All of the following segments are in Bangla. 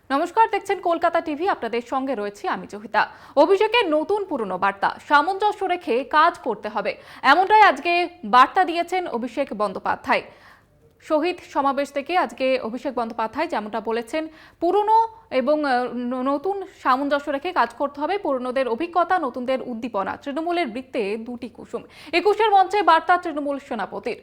নমস্কার, দেখছেন কলকাতা টিভি। আপনাদের সঙ্গে রয়েছি আমি জহিতা। অভিষেকের নতুন পুরনো বার্তা, সামঞ্জস্য রেখে কাজ করতে হবে, এমনটাই আজকে বার্তা দিয়েছেন অভিষেক বন্দ্যোপাধ্যায়। শহীদ সমাবেশ থেকে আজকে অভিষেক বন্দ্যোপাধ্যায় যেমনটা বলেছেন, পুরনো এবং নতুন সামঞ্জস্য রেখে কাজ করতে হবে, পুরনোদের অভিজ্ঞতা, নতুনদের উদ্দীপনা, তৃণমূলের বৃত্তে দুটি কুসুম। 21-এর মঞ্চে বার্তা তৃণমূল সেনাপতির।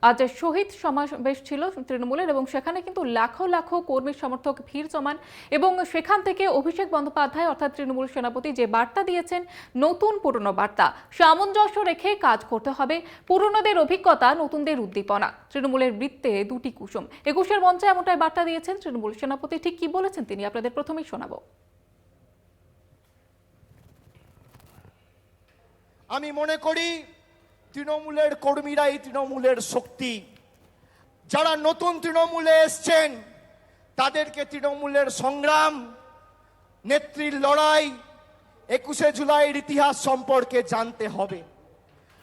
আজ শহীদ সমাবেশ ছিল তৃণমূলের এবং সেখানে কিন্তু লাখো লাখো কর্মী সমর্থক ভিড় জমান এবং সেখান থেকে অভিষেক বন্দ্যোপাধ্যায় অর্থাৎ তৃণমূল সেনাপতি যে বার্তা দিয়েছেন, নতুন পুরনো বার্তা, সামঞ্জস্য রেখে কাজ করতে হবে, পুরনোদের অভিজ্ঞতা, নতুনদের উদ্দীপনা, তৃণমূলের বৃত্তে দুটি কুসুম। 21-এর মঞ্চে এমনটাই বার্তা দিয়েছেন তৃণমূল সেনাপতি। ঠিক কি বলেছেন তিনি আপনাদের প্রথমেই শোনাবো। আমি মনে করি তৃণমূলের কর্মীরাই তৃণমূলের শক্তি। যারা নতুন তৃণমূলে এসছেন তাদেরকে তৃণমূলের সংগ্রাম, নেত্রীর লড়াই, 21শে জুলাইয়ের ইতিহাস সম্পর্কে জানতে হবে।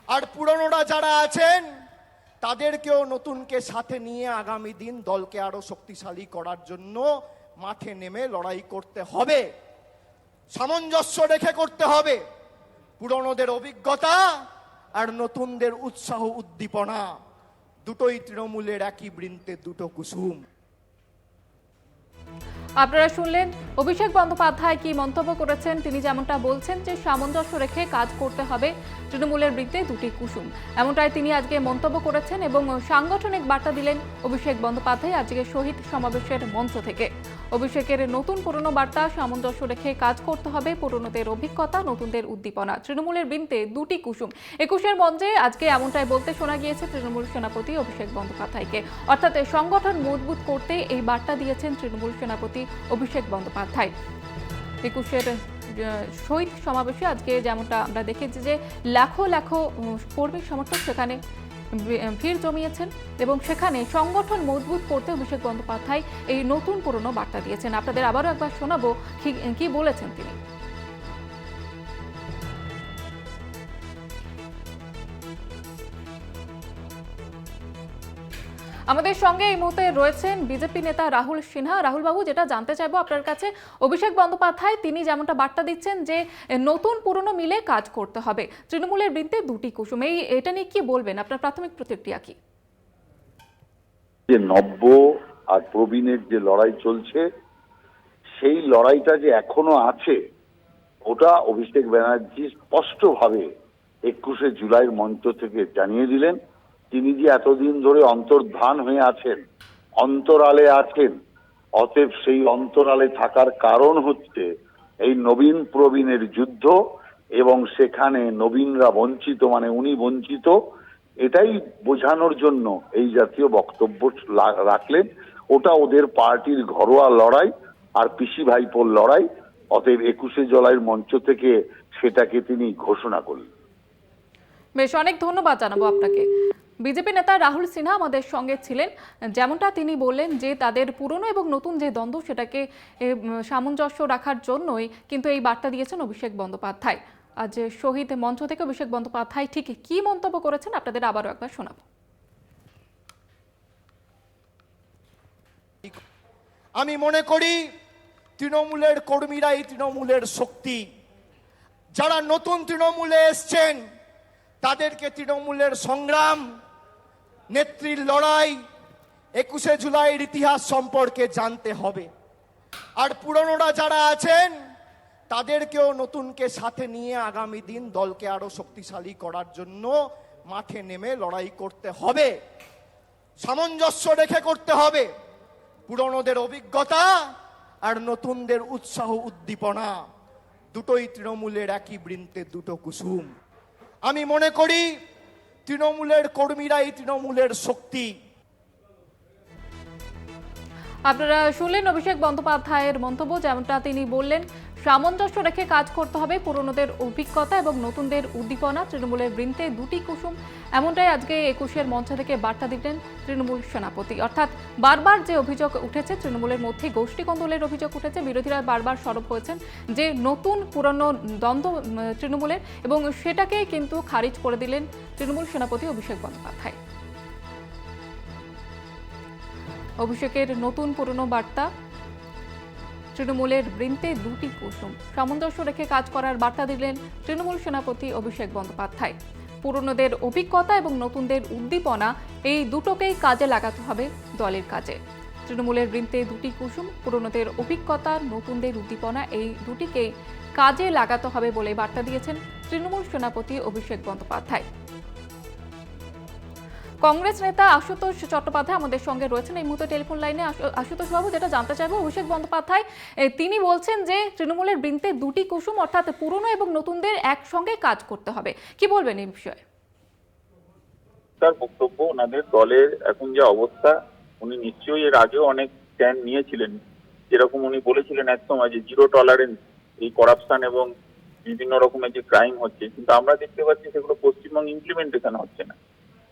আর পুরনোরা যারা আছেন তাদেরকেও নতুনকে সাথে নিয়ে আগামী দিন দলকে আরো শক্তিশালী করার জন্য মাঠে নেমে লড়াই করতে হবে। সামঞ্জস্য রেখে করতে হবে। পুরনোদের অভিজ্ঞতা আর নতুনদের উৎসাহ, উদ্দীপনা, দুটোই তৃণমূলের একই বৃন্তে দুটো কুসুম। আপনারা শুনলেন অভিষেক বন্দ্যোপাধ্যায় কি মন্তব্য করেছেন। তিনি যেমনটা বলছেন যে সামঞ্জস্য রেখে কাজ করতে হবে, তৃণমূলের বৃত্তে দুটি কুসুম, এমনটাই তিনি আজকে মন্তব্য করেছেন এবং সাংগঠনিক বার্তা দিলেন অভিষেক বন্দ্যোপাধ্যায় আজকে শহীদ সমাবেশের মঞ্চ থেকে। অভিষেকের নতুন পুরনো বার্তা, সামঞ্জস্য রেখে কাজ করতে হবে, পুরনোদের অভিজ্ঞতা, নতুনদের উদ্দীপনা, তৃণমূলের বৃন্তে দুটি কুসুম। 21-এর মঞ্চে আজকে এমনটাই বলতে শোনা গিয়েছে তৃণমূল সেনাপতি অভিষেক বন্দ্যোপাধ্যায়কে। অর্থাৎ সংগঠন মজবুত করতে এই বার্তা দিয়েছেন তৃণমূল সেনাপতি অভিষেক বন্দ্যোপাধ্যায়। 21-এর শহীদ সমাবেশে আজকে যেমনটা আমরা দেখেছি যে লাখো লাখো কর্মী সমর্থক সেখানে ভিড় জমিয়েছেন এবং সেখানে সংগঠন মজবুত করতে অভিষেক বন্দ্যোপাধ্যায় এই নতুন পুরনো বার্তা দিয়েছেন। আপনাদের আবারও একবার শোনাবো কি বলেছেন তিনি। আমাদের সঙ্গে এই মুহূর্তে রয়েছেন বিজেপি নেতা রাহুল সিনহা। রাহুল বাবু, যেটা জানতে চাইবো আপনার কাছে, অভিষেক বন্দ্যোপাধ্যায় তিনি যেমনটা বার্তা দিচ্ছেন যে নতুন পুরনো মিলে কাজ করতে হবে, তৃণমূলের বৃন্তে দুটি কুসুম, এটা নিয়ে কি বলবেন? আপনার প্রাথমিক প্রতিক্রিয়া কি? যে নব্য আর প্রবীণের যে লড়াই চলছে, সেই লড়াইটা যে এখনো আছে, ওটা অভিষেক ব্যানার্জি স্পষ্টভাবে 21শে জুলাইয়ের মঞ্চ থেকে জানিয়ে দিলেন। তিনি যে এতদিন ধরে অন্তর্ধান হয়ে আছেন, অন্তরালে আছেন, অতএব সেই অন্তরালে থাকার কারণ হচ্ছে এই নবীন প্রবীণের যুদ্ধ এবং সেখানে নবীনরা বঞ্চিত, মানে উনি বঞ্চিত, এটাই বোঝানোর জন্য এই জাতীয় বক্তব্য রাখলেন। ওটা ওদের পার্টির ঘরোয়া লড়াই আর পিসি ভাইপোর লড়াই, অতএব 21শে জুলাইয়ের মঞ্চ থেকে সেটাকে তিনি ঘোষণা করলেন। বেশ, অনেক ধন্যবাদ জানাবো আপনাকে। বিজেপি নেতা রাহুল সিনহা আমাদের সঙ্গে ছিলেন। যেমনটা তিনি বললেন যে তাদের পুরনো এবং নতুন যে দ্বন্দ্ব, সেটাকে সামঞ্জস্য রাখার জন্যই কিন্তু এই বার্তা দিয়েছেন অভিষেক বন্দ্যোপাধ্যায়। আজ শহীদ মঞ্চ থেকে অভিষেক বন্দ্যোপাধ্যায় ঠিক কি মন্তব্য করেছেন আপনাদের আবারও একবার শোনাবো। আমি মনে করি তৃণমূলের কর্মীরাই তৃণমূলের শক্তি। যারা নতুন তৃণমূলে এসছেন তাদেরকে তৃণমূলের সংগ্রাম, নেত্রীর লড়াই, 21শে জুলাইয়ের ইতিহাস সম্পর্কে জানতে হবে। আর পুরনোরা যারা আছেন তাদেরকেও নতুনকে সাথে নিয়ে আগামী দিন দলকে আরো শক্তিশালী করার জন্য মাঠে নেমে লড়াই করতে হবে। সামঞ্জস্য রেখে করতে হবে। পুরনোদের অভিজ্ঞতা আর নতুনদের উৎসাহ, উদ্দীপনা, দুটোই তৃণমূলের একই বৃন্তে দুটো কুসুম। আমি মনে করি তৃণমূলের কর্মীরাই তৃণমূলের শক্তি। আপনারা শুনলেন অভিষেক বন্দ্যোপাধ্যায়ের মন্তব্য। যেমনটা তিনি বললেন, সামঞ্জস্য রেখে কাজ করতে হবে, পুরনোদের অভিজ্ঞতা এবং নতুনদের উদ্দীপনা, তৃণমূলের বৃন্তে দুটি কুসুম, এমনটাই আজকে 21-এর মঞ্চ থেকে বার্তা দিলেন তৃণমূল সেনাপতি। অর্থাৎ বারবার যে অভিযোগ উঠেছে, তৃণমূলের মধ্যে গোষ্ঠী কোন্দলের অভিযোগ উঠেছে, বিরোধীরা বারবার সরব হয়েছেন যে নতুন পুরনো দ্বন্দ্ব তৃণমূলের, এবং সেটাকে কিন্তু খারিজ করে দিলেন তৃণমূল সেনাপতি অভিষেক বন্দ্যোপাধ্যায়। অভিষেকের নতুন পুরনো বার্তা, তৃণমূলের বৃন্তে দুটি কুসুম। সামঞ্জস্য রেখে কাজ করার বার্তা দিলেন তৃণমূল সেনাপতি অভিষেক বন্দ্যোপাধ্যায়। পুরনোদের অভিজ্ঞতা এবং নতুনদের উদ্দীপনা, এই দুটোকেই কাজে লাগাতে হবে দলের কাজে। তৃণমূলের বৃন্তে দুটি কুসুম, পুরনোদের অভিজ্ঞতা, নতুনদের উদ্দীপনা, এই দুটিকেই কাজে লাগাতে হবে বলে বার্তা দিয়েছেন তৃণমূল সেনাপতি অভিষেক বন্দ্যোপাধ্যায়। কংগ্রেস নেতা আশুতোষ চট্টোপাধ্যায় আমাদের সঙ্গে রয়েছেন এই মুহূর্তে টেলিফোন লাইনে। আশুতোষ বাবু, যেটা জানতে চাইবো, অভিষেক বন্দ্যোপাধ্যায় তিনি বলছেন যে তৃণমূলের বৃন্তে দুটি কুসুম, অর্থাৎ পুরনো এবং নতুনদের একসঙ্গে কাজ করতে হবে। কি বলবেন এই বিষয়ে? তার বক্তব্য, ওনাদের দলের এখন যে অবস্থা, উনি নিশ্চয়ই এর আগেও অনেক স্ট্যান্ড নিয়েছিলেন। যেরকম উনি বলেছিলেন একসময় যে জিরো টলারেন্স এই করাপশন এবং বিভিন্ন রকমের যে ক্রাইম হচ্ছে, কিন্তু আমরা দেখতে পাচ্ছি সেগুলো পশ্চিমবঙ্গে ইমপ্লিমেন্টেশন হচ্ছে না।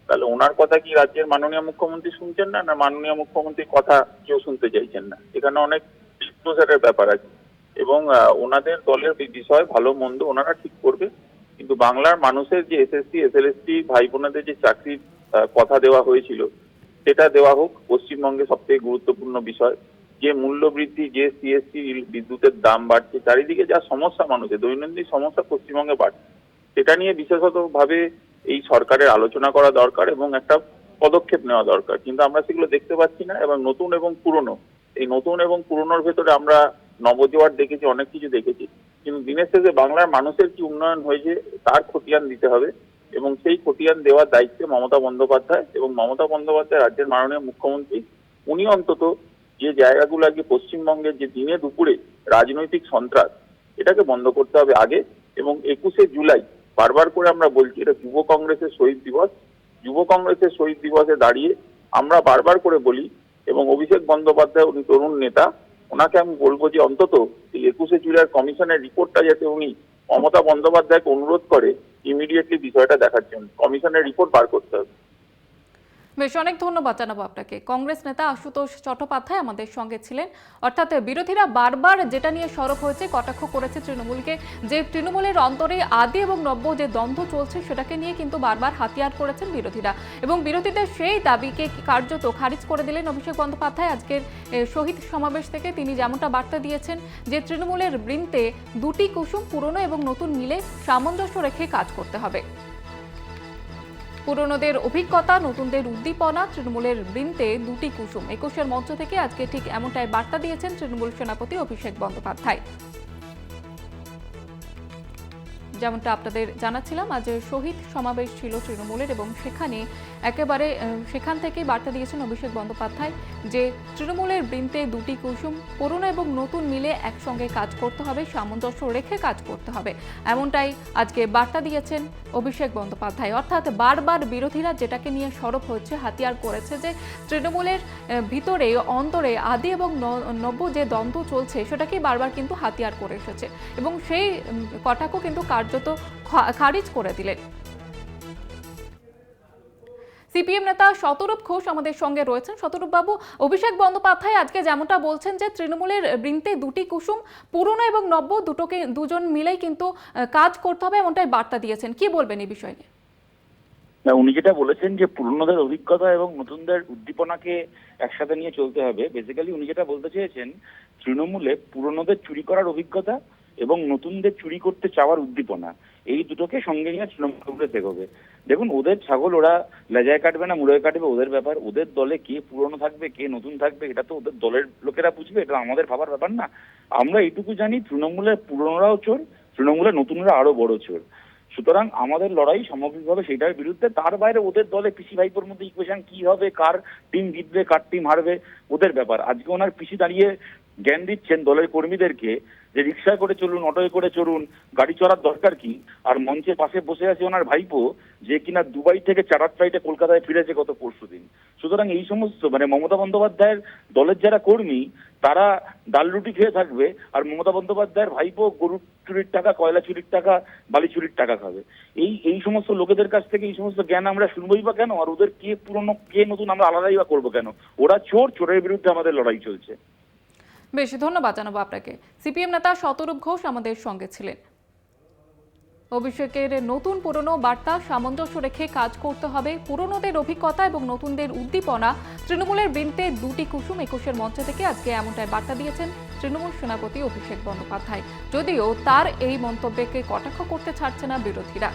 তাহলে ওনার কথা কি রাজ্যের মাননীয় মুখ্যমন্ত্রী শুনছেন না, না মাননীয় মুখ্যমন্ত্রীর কথা কেউ শুনতে চাইছেন না? এখানে অনেক ডিসক্লোজারের ব্যাপার আছে এবং ওনাদের দলের বিষয় ভালো মন্দ ওনারা ঠিক করবে। কিন্তু বাংলার মানুষের যে এসএসসি এসএলএসটি ভাই বোনেদের যে চাকরির কথা দেওয়া হয়েছিল, সেটা দেওয়া হোক। পশ্চিমবঙ্গে সবথেকে গুরুত্বপূর্ণ বিষয় যে মূল্য বৃদ্ধি, যে সিএসসি বিদ্যুতের দাম বাড়ছে, চারিদিকে যা সমস্যা, মানুষের দৈনন্দিন সমস্যা পশ্চিমবঙ্গে বাড়ছে, সেটা নিয়ে বিশেষতভাবে এই সরকারের আলোচনা করা দরকার এবং একটা পদক্ষেপ নেওয়া দরকার। কিন্তু আমরা সেগুলো দেখতে পাচ্ছি না। এবং নতুন এবং পুরনো, এই নতুন এবং পুরনোর ভেতরে আমরা নবজোয়ার দেখেছি, অনেক কিছু দেখেছি, কিন্তু দিনের শেষে বাংলার মানুষের কি উন্নয়ন হয়েছে তার খতিয়ান দিতে হবে এবং সেই খতিয়ান দেওয়ার দায়িত্বে মমতা বন্দ্যোপাধ্যায়। এবং মমতা বন্দ্যোপাধ্যায় রাজ্যের মাননীয় মুখ্যমন্ত্রী, উনি অন্তত যে জায়গাগুলো আগে পশ্চিমবঙ্গের যে দিনে দুপুরে রাজনৈতিক সন্ত্রাস, এটাকে বন্ধ করতে হবে আগে। এবং 21শে জুলাই বারবার করে আমরা বলছি, এটা যুব কংগ্রেসের শহীদ দিবস। যুব কংগ্রেসের শহীদ দিবসে দাঁড়িয়ে আমরা বারবার করে বলি, এবং অভিষেক বন্দ্যোপাধ্যায় উনি তরুণ নেতা, ওনাকে আমি বলবো যে অন্তত এই 21শে জুলাইয়ের কমিশনের রিপোর্টটা যাতে উনি মমতা বন্দ্যোপাধ্যায়কে অনুরোধ করে ইমিডিয়েটলি বিষয়টা দেখার জন্য কমিশনের রিপোর্ট বার করতে হবে। বেশ, অনেক ধন্যবাদ জানাবো আপনাকে। কংগ্রেস নেতা আশুতোষ চট্টোপাধ্যায় আমাদের সঙ্গে ছিলেন। অর্থাৎ বিরোধীরা বারবার যেটা নিয়ে সরব হয়েছে, কটাক্ষ করেছে তৃণমূলকে, যে তৃণমূলের অন্তরে আদি এবং নব্য যে দ্বন্দ্ব চলছে সেটাকে নিয়ে কিন্তু বারবার হাতিয়ার করেছেন বিরোধীরা, এবং বিরোধীদের সেই দাবিকে কার্যত খারিজ করে দিলেন অভিষেক বন্দ্যোপাধ্যায় আজকের শহীদ সমাবেশ থেকে। তিনি যেমনটা বার্তা দিয়েছেন যে তৃণমূলের বৃন্তে দুটি কুসুম, পুরনো এবং নতুন মিলে সামঞ্জস্য রেখে কাজ করতে হবে। পুরনোদের অভিজ্ঞতা, নতুনদের উদ্দীপনা, তৃণমূলের বৃন্তে দুটি কুসুম। 21-এর মঞ্চ থেকে আজকে ঠিক এমনটাই বার্তা দিয়েছেন তৃণমূল সেনাপতি অভিষেক বন্দ্যোপাধ্যায়। যেমনটা আপনাদের জানাচ্ছিলাম, আজ শহীদ সমাবেশ ছিল তৃণমূলের, এবং সেখান থেকেই বার্তা দিয়েছেন অভিষেক বন্দ্যোপাধ্যায় যে তৃণমূলের বৃন্তে দুটি কুসুম, পুরনো এবং নতুন মিলে একসঙ্গে কাজ করতে হবে, সামঞ্জস্য রেখে কাজ করতে হবে। এমনটাই আজকে বার্তা দিয়েছেন অভিষেক বন্দ্যোপাধ্যায়। অর্থাৎ বারবার বিরোধীরা যেটাকে নিয়ে সরব হচ্ছে, হাতিয়ার করেছে যে তৃণমূলের ভিতরে অন্তরে আদি এবং নব্য যে দ্বন্দ্ব চলছে সেটাকেই বারবার কিন্তু হাতিয়ার করে এসেছে, এবং সেই কটাক্ষ কিন্তু কার্যত খারিজ করে দিলেন। সিপিএম নেতা শতরূপ ঘোষ আমাদের সঙ্গে রয়েছেন। শতরূপ বাবু, অভিষেক বন্দ্যোপাধ্যায় আজকে যেমনটা বলছেন যে তৃণমূলের বৃন্তে দুটি কুসুম, পুরনো এবং নব্য দুজন মিলেই কিন্তু কাজ করতে হবে, এমনটাই বার্তা দিয়েছেন। কি বলবেন এই বিষয় নিয়ে? উনি যেটা বলেছেন যে পুরনোদের অভিজ্ঞতা এবং নতুনদের উদ্দীপনাকে একসাথে নিয়ে চলতে হবে, বেসিক্যালি উনি যেটা বলতে চেয়েছেন, তৃণমূলে পুরনোদের চুরি করার অভিজ্ঞতা এবং নতুনদের চুরি করতে চাওয়ার উদ্দীপনা, এই দুটোকে সঙ্গে নিয়ে তৃণমূল কংগ্রেস এগোবে। দেখুন, ওদের ছাগল ওরা লেজায় কাটবে না মুড়োয় কাটবে, ওদের ব্যাপার। ওদের দলে কে পুরনো থাকবে কে নতুন থাকবে এটা তো ওদের দলের লোকেরা বুঝবে, এটা আমাদের ভাবার ব্যাপার না। আমরা এইটুকু জানি, তৃণমূলের পুরনোরাও চোর, তৃণমূলের নতুনরা আরো বড় চোর। সুতরাং আমাদের লড়াই সামগ্রিকভাবে সেইটার বিরুদ্ধে। তার বাইরে ওদের দলে পিসি ভাইপোর মধ্যে ইকুয়েশন কি হবে, কার টিম জিতবে কার টিম হারবে, ওদের ব্যাপার। আজকে ওনার পিসি দাঁড়িয়ে জ্ঞান দিচ্ছেন দলের কর্মীদেরকে যে রিক্সায় করে চলুন, অটোয় করে চলুন, গাড়ি চড়ার দরকার কি। আর মঞ্চের পাশে বসে আছে ওনার ভাইপো, যে কিনা দুবাই থেকে চার্টার ফ্লাইটে কলকাতায় ফিরেছে গত পরশুদিন। সুতরাং এই সমস্ত মমতা বন্দ্যোপাধ্যায়ের দলের যারা কর্মী তারা ডাল রুটি খেয়ে থাকবে, আর মমতা বন্দ্যোপাধ্যায়ের ভাইপো গরু চুরির টাকা, কয়লা চুরির টাকা, বালি চুরির টাকা খাবে। এই সমস্ত লোকেদের কাছ থেকে এই সমস্ত জ্ঞান আমরা শুনবই বা কেন? আর ওদের কে পুরনো কে নতুন আমরা আলাদাই বা করবো কেন? ওরা চোর, চোরের বিরুদ্ধে আমাদের লড়াই চলছে। বেশ, ধন্যবাদ জানাবো আপনাকে। সিপিএম নেতা শতরূপ ঘোষ আমাদের সঙ্গে ছিলেন। অভিষেকের নতুন পুরনো বার্তা, সামঞ্জস্য রেখে কাজ করতে হবে, পুরনোদের অভিজ্ঞতা এবং নতুনদের উদ্দীপনা, তৃণমূলের বৃন্তে দুটি কুসুম। 21-এর মঞ্চ থেকে আজকে এমনটাই বার্তা দিয়েছেন তৃণমূল সভাপতি অভিষেক বন্দ্যোপাধ্যায়, যদিও তার এই মন্তব্যকে কটাক্ষ করতে ছাড়ছে না বিরোধীরা।